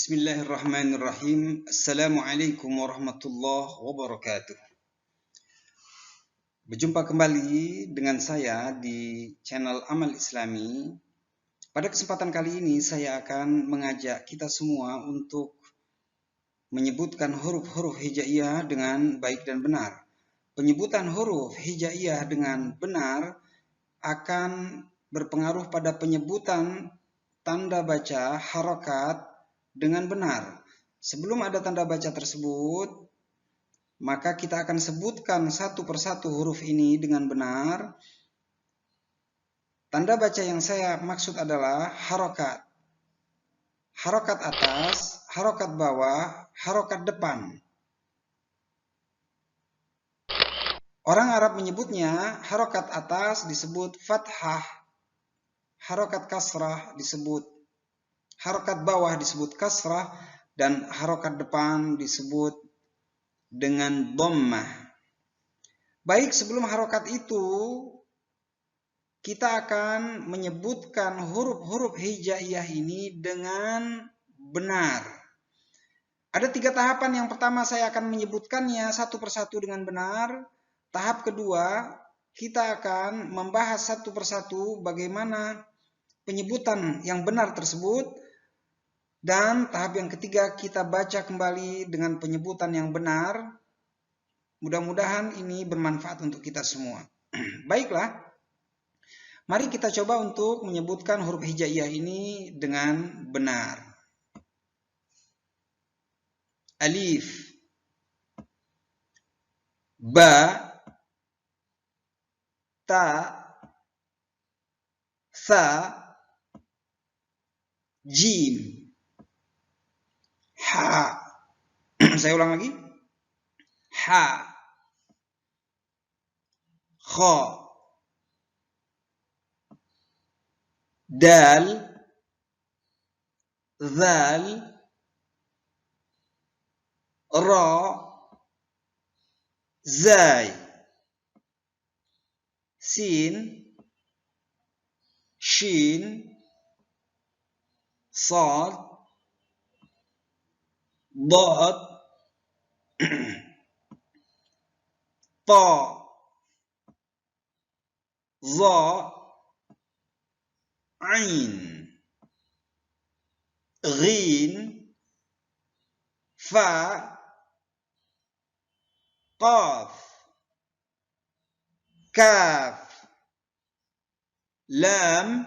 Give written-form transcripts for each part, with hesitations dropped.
Bismillahirrahmanirrahim. Assalamualaikum warahmatullahi wabarakatuh. Berjumpa kembali dengan saya di channel Amal Islami. Pada kesempatan kali ini saya akan mengajak kita semua untuk menyebutkan huruf-huruf hijaiyah dengan baik dan benar. Penyebutan huruf hijaiyah dengan benar akan berpengaruh pada penyebutan tanda baca harokat dengan benar. Sebelum ada tanda baca tersebut, maka kita akan sebutkan satu persatu huruf ini dengan benar. Tanda baca yang saya maksud adalah harokat. Harokat atas, harokat bawah, harokat depan. Orang Arab menyebutnya harokat atas disebut fathah, harokat kasrah disebut, harokat bawah disebut kasrah, dan harokat depan disebut dengan dhammah. Baik, sebelum harokat itu kita akan menyebutkan huruf-huruf hijaiyah ini dengan benar. Ada 3 tahapan. Yang pertama saya akan menyebutkannya satu persatu dengan benar. Tahap kedua kita akan membahas satu persatu bagaimana penyebutan yang benar tersebut. Dan tahap yang ketiga kita baca kembali dengan penyebutan yang benar. Mudah-mudahan ini bermanfaat untuk kita semua. Baiklah, mari kita coba untuk menyebutkan huruf hijaiyah ini dengan benar. Alif, ba, ta, sa, jim, ha. Saya ulang lagi. Ha, kha, dal, zal, ra, zai, sin, shin, sad, dad, ta, za, ain, ghin, fa, qaf, kaf, lam,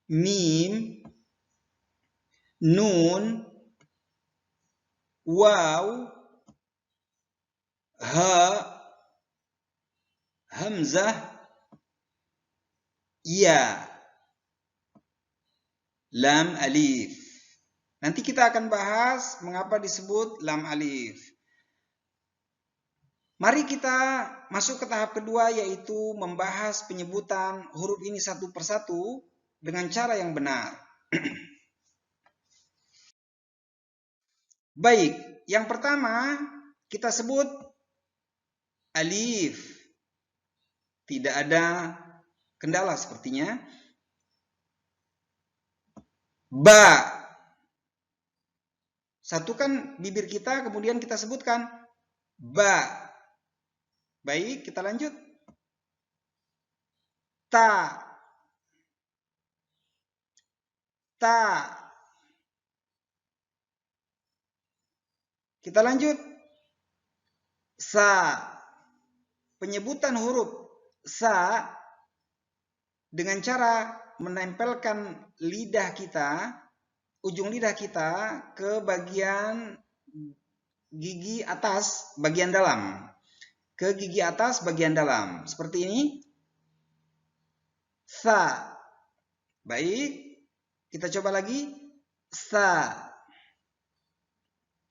mim, nun, waw, ha, hamzah, ya, lam alif. Nanti kita akan bahas mengapa disebut lam alif. Mari kita masuk ke tahap kedua, yaitu membahas penyebutan huruf ini satu persatu dengan cara yang benar. Baik, yang pertama kita sebut alif. Tidak ada kendala sepertinya. Ba. Satukan bibir kita, kemudian kita sebutkan ba. Baik, kita lanjut. Ta. Ta. Kita lanjut. Sa. Penyebutan huruf sa dengan cara menempelkan lidah kita, ujung lidah kita ke bagian gigi atas bagian dalam. Ke gigi atas bagian dalam. Seperti ini. Sa. Baik. Kita coba lagi. Sa.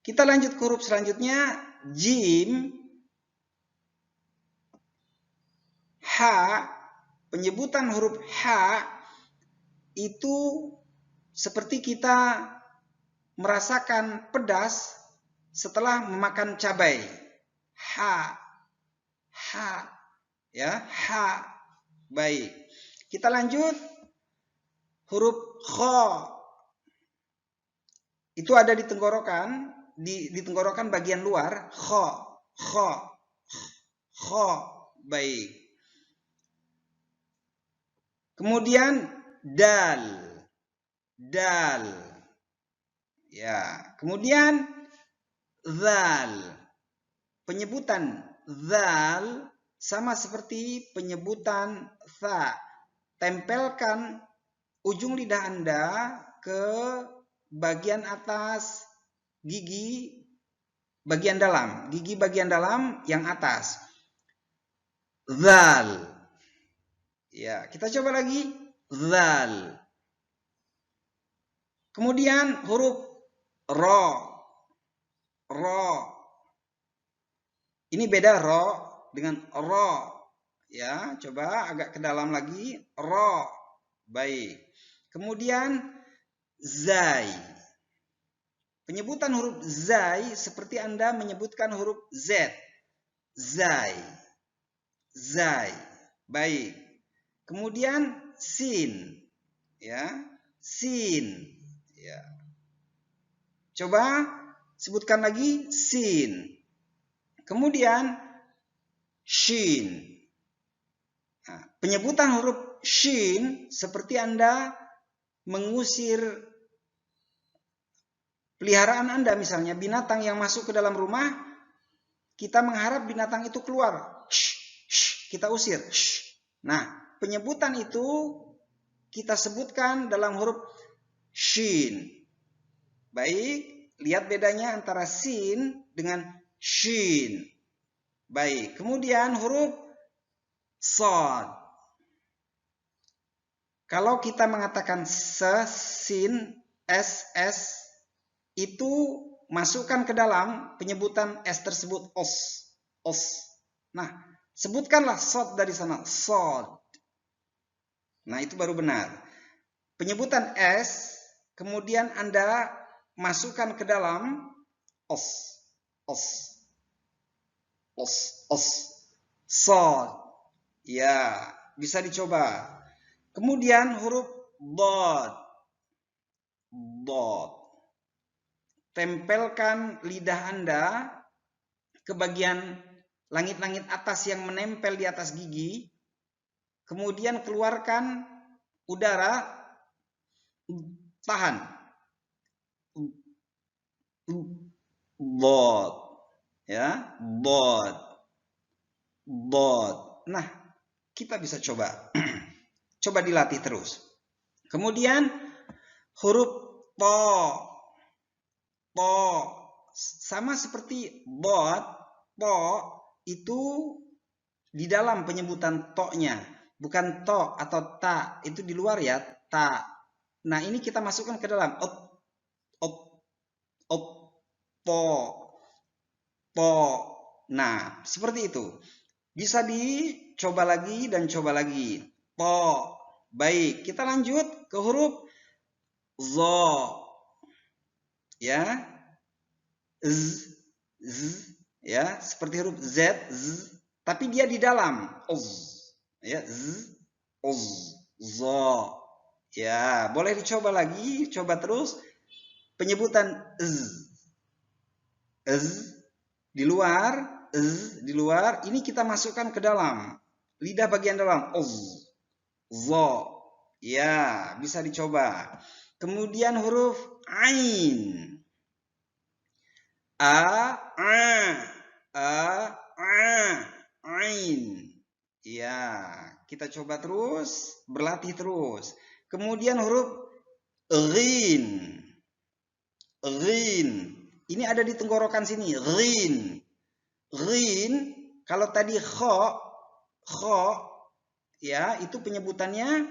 Kita lanjut ke huruf selanjutnya. Jim. Ha. Penyebutan huruf ha itu seperti kita merasakan pedas setelah memakan cabai. Ha. Ha. Ya, ha. Baik. Kita lanjut huruf kha. itu ada di tenggorokan, di tenggorokan bagian luar, kho, kho, kho. Baik. Kemudian dal, dal. Ya, kemudian zal. Penyebutan zal sama seperti penyebutan tha. Tempelkan ujung lidah Anda ke bagian atas gigi bagian dalam, gigi bagian dalam yang atas. Zal. Ya, kita coba lagi. Zal. Kemudian huruf ro. Ro. Ini beda ro dengan ro. Ya, coba agak ke dalam lagi. Ro. Baik. Kemudian zai. Penyebutan huruf zai seperti Anda menyebutkan huruf z. Zai. Zai. Baik. Kemudian sin. Ya, sin. Ya. Coba sebutkan lagi sin. Kemudian shin. Nah, penyebutan huruf shin seperti Anda mengusir peliharaan Anda, misalnya binatang yang masuk ke dalam rumah, kita mengharap binatang itu keluar. Kita usir. Nah, penyebutan itu kita sebutkan dalam huruf shin. Baik, lihat bedanya antara sin dengan shin. Baik, kemudian huruf sod. Kalau kita mengatakan sin, ss, itu masukkan ke dalam penyebutan s tersebut os. Nah, sebutkanlah sod dari sana, sod. Nah, itu baru benar. Penyebutan s, kemudian Anda masukkan ke dalam os. Sod. Ya, bisa dicoba. Kemudian huruf dod. Tempelkan lidah Anda ke bagian langit-langit atas yang menempel di atas gigi. Kemudian keluarkan udara. Tahan. Dod. Ya, dod. Nah, kita bisa coba. Coba dilatih terus. Kemudian huruf to. Sama seperti bot, to itu di dalam penyebutan to-nya. Bukan to atau ta, itu di luar ya, ta. Nah, ini kita masukkan ke dalam. To. Nah, seperti itu. Bisa dicoba lagi dan coba lagi. To. Baik, kita lanjut ke huruf zo. Ya. Z. Ya, seperti huruf z, tapi dia di dalam. Ya, zo. Ya, boleh dicoba lagi, coba terus. Penyebutan di luar, ini kita masukkan ke dalam. Lidah bagian dalam, zo. Ya, bisa dicoba. Kemudian huruf ain. Ain. Ya, kita coba terus, berlatih terus. Kemudian huruf rin. Ini ada di tenggorokan sini, rin. Kalau tadi kho, ya, itu penyebutannya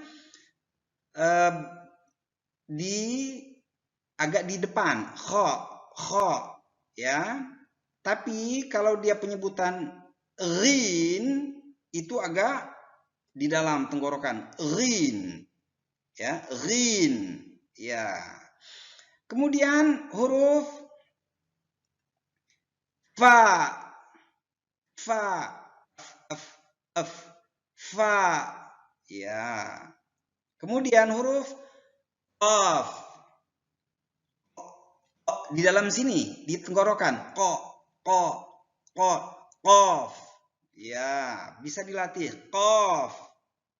agak di depan, kho, ya. Tapi kalau dia penyebutan rin, itu agak di dalam tenggorokan, rin. Ya, rin. Ya. Kemudian huruf fa. Ya. Kemudian huruf qaf. Di dalam sini, di tenggorokan. Ko, kof. Ya, bisa dilatih. Kof.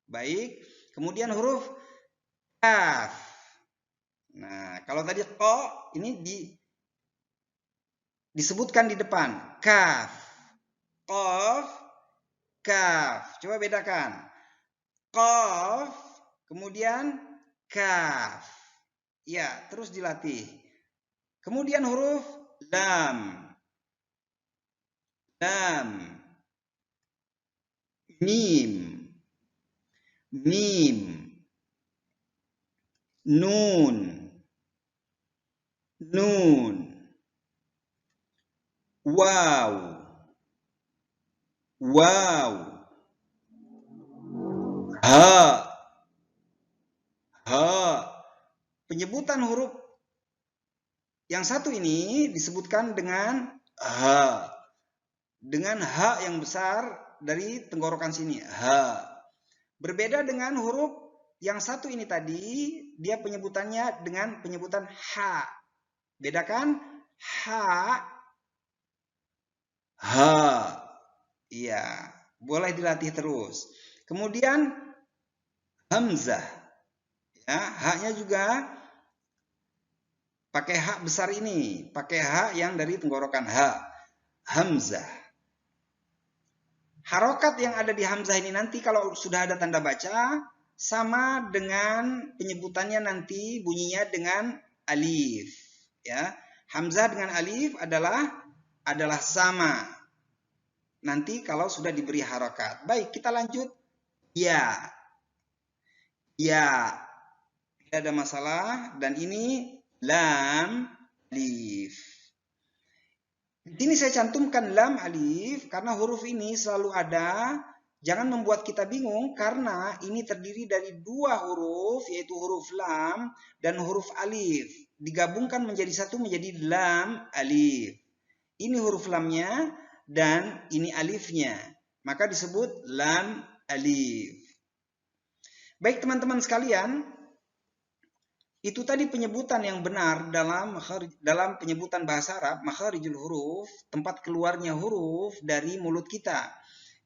Baik. Kemudian huruf kaf. Nah, kalau tadi ko, ini disebutkan di depan. Kaf. Kof, kaf. Coba bedakan. Kof, kemudian kaf. Ya, terus dilatih. Kemudian huruf lam. Lam. Mim. Mim. Nun. Nun. Waw. Waw. Ha. Ha. Penyebutan huruf yang satu ini disebutkan dengan ha. Dengan H yang besar dari tenggorokan sini. H. Berbeda dengan huruf yang satu ini tadi, dia penyebutannya dengan penyebutan H. Bedakan H. H. Iya, boleh dilatih terus. Kemudian hamzah. Ya, H-nya juga pakai H besar ini, pakai H yang dari tenggorokan H. Hamzah. Harokat yang ada di hamzah ini nanti kalau sudah ada tanda baca sama dengan penyebutannya nanti bunyinya dengan alif. Ya, hamzah dengan alif adalah sama. Nanti kalau sudah diberi harokat. Baik, kita lanjut. Ya, ya, tidak ada masalah. Dan ini lam alif. Di sini saya cantumkan lam alif karena huruf ini selalu ada. Jangan membuat kita bingung karena ini terdiri dari dua huruf yaitu huruf lam dan huruf alif. Digabungkan menjadi satu menjadi lam alif. Ini huruf lamnya dan ini alifnya. Maka disebut lam alif. Baik teman-teman sekalian. Itu tadi penyebutan yang benar dalam penyebutan bahasa Arab, makharijul huruf, tempat keluarnya huruf dari mulut kita.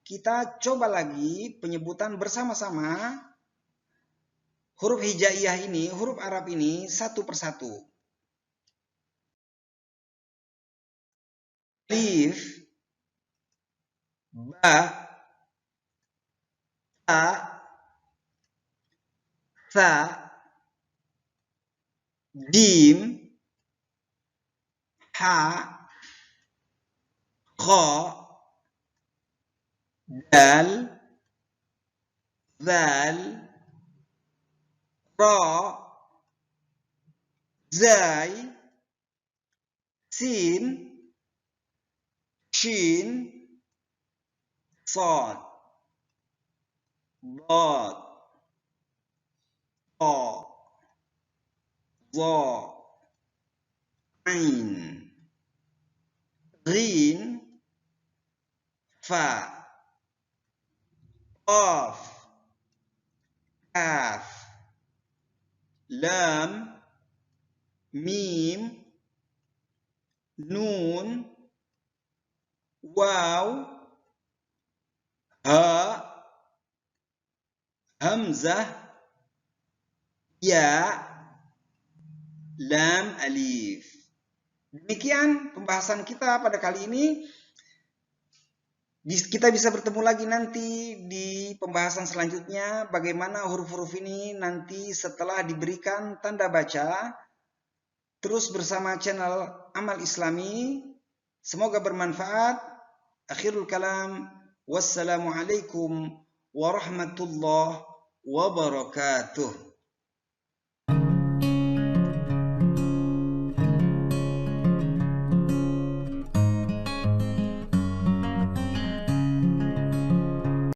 Kita coba lagi penyebutan bersama-sama huruf hijaiyah ini, huruf Arab ini satu persatu. Alif, ba, ta, tha, jim, ha, kha, dal, zal, ra, zai, sin, shin, sad, ضاد طاء ظاء عين غين فاء قاف كاف لام ميم نون واو ها hamzah, ya, lam, alif. Demikian pembahasan kita pada kali ini. Kita bisa bertemu lagi nanti di pembahasan selanjutnya. Bagaimana huruf-huruf ini nanti setelah diberikan tanda baca. Terus bersama channel Amal Islami. Semoga bermanfaat. Akhirul kalam. Wassalamualaikum warahmatullahi wabarakatuh.